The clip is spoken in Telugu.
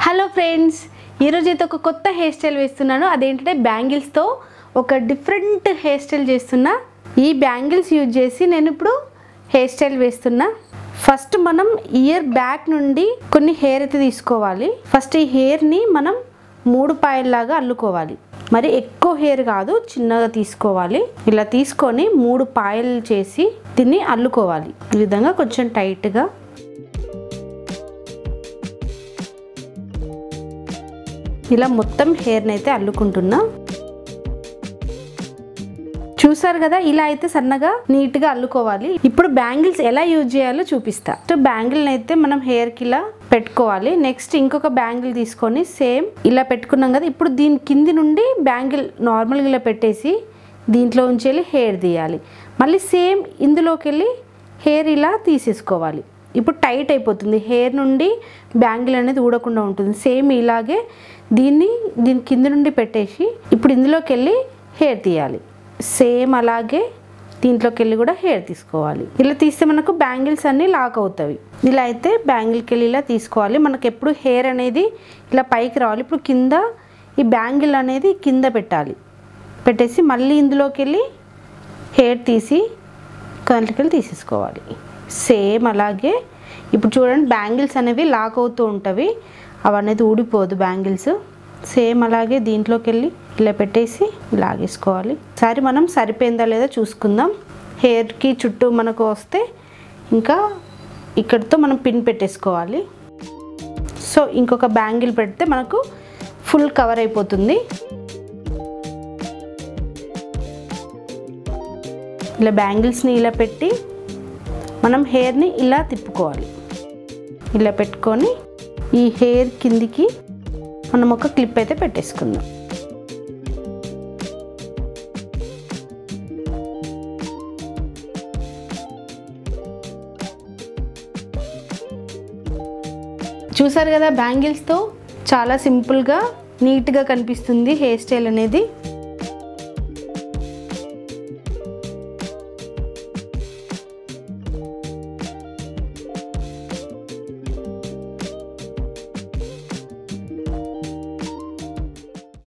హలో ఫ్రెండ్స్, ఈరోజు అయితే ఒక కొత్త హెయిర్ స్టైల్ వేస్తున్నాను. అదేంటంటే బ్యాంగిల్స్తో ఒక డిఫరెంట్ హెయిర్ స్టైల్ చేస్తున్నా. ఈ బ్యాంగిల్స్ యూజ్ చేసి నేను ఇప్పుడు హెయిర్ స్టైల్ వేస్తున్నా. ఫస్ట్ మనం ఇయర్ బ్యాక్ నుండి కొన్ని హెయిర్ అయితే తీసుకోవాలి. ఫస్ట్ ఈ హెయిర్ని మనం 3 పాయల్లాగా అల్లుకోవాలి. మరి ఎక్కువ హెయిర్ కాదు, చిన్నగా తీసుకోవాలి. ఇలా తీసుకొని 3 పాయలు చేసి దీన్ని అల్లుకోవాలి. ఈ విధంగా కొంచెం టైట్గా. ఇలా మొత్తం హెయిర్ని అయితే అల్లుకుంటున్నా. చూసారు కదా, ఇలా అయితే సన్నగా నీట్గా అల్లుకోవాలి. ఇప్పుడు బ్యాంగిల్స్ ఎలా యూజ్ చేయాలో చూపిస్తా. బ్యాంగిల్ని అయితే మనం హెయిర్కి ఇలా పెట్టుకోవాలి. నెక్స్ట్ ఇంకొక బ్యాంగిల్ తీసుకొని సేమ్ ఇలా పెట్టుకున్నాం కదా, ఇప్పుడు దీని కింది నుండి బ్యాంగిల్ నార్మల్గా ఇలా పెట్టేసి దీంట్లో ఉంచి వెళ్ళి హెయిర్ తీయాలి. మళ్ళీ సేమ్ ఇందులోకి వెళ్ళి హెయిర్ ఇలా తీసేసుకోవాలి. ఇప్పుడు టైట్ అయిపోతుంది, హెయిర్ నుండి బ్యాంగిల్ అనేది ఊడకుండా ఉంటుంది. సేమ్ ఇలాగే దీని కింద నుండి పెట్టేసి ఇప్పుడు ఇందులోకి వెళ్ళి హెయిర్ తీయాలి. సేమ్ అలాగే దీంట్లోకి వెళ్ళి కూడా హెయిర్ తీసుకోవాలి. ఇలా తీస్తే మనకు బ్యాంగిల్స్ అన్నీ లాక్ అవుతాయి. ఇలా అయితే బ్యాంగిల్కి వెళ్ళి ఇలా తీసుకోవాలి. మనకు ఎప్పుడు హెయిర్ అనేది ఇలా పైకి రావాలి. ఇప్పుడు కింద ఈ బ్యాంగిల్ అనేది కింద పెట్టేసి మళ్ళీ ఇందులోకి వెళ్ళి హెయిర్ తీసి దాంట్లోకి వెళ్ళి తీసేసుకోవాలి. సేమ్ అలాగే ఇప్పుడు చూడండి, బ్యాంగిల్స్ అనేవి లాక్ అవుతూ ఉంటవి, అవనేది ఊడిపోదు బ్యాంగిల్స్. సేమ్ అలాగే దీంట్లోకి వెళ్ళి ఇలా పెట్టేసి లాగేసుకోవాలి. ఒకసారి మనం సరిపోయిందా లేదా చూసుకుందాం. హెయిర్కి చుట్టూ మనకు వస్తే ఇంకా ఇక్కడితో మనం పిన్ పెట్టేసుకోవాలి. సో ఇంకొక బ్యాంగిల్ పెడితే మనకు ఫుల్ కవర్ అయిపోతుంది. ఇలా బ్యాంగిల్స్ని ఇలా పెట్టి మనం హెయిర్ని ఇలా తిప్పుకోవాలి. ఇలా పెట్టుకొని ఈ హెయిర్ కిందికి మనం ఒక క్లిప్ అయితే పెట్టేసుకుందాం. చూసారు కదా, బ్యాంగిల్స్తో చాలా సింపుల్గా నీట్గా కనిపిస్తుంది హెయిర్ స్టైల్ అనేది.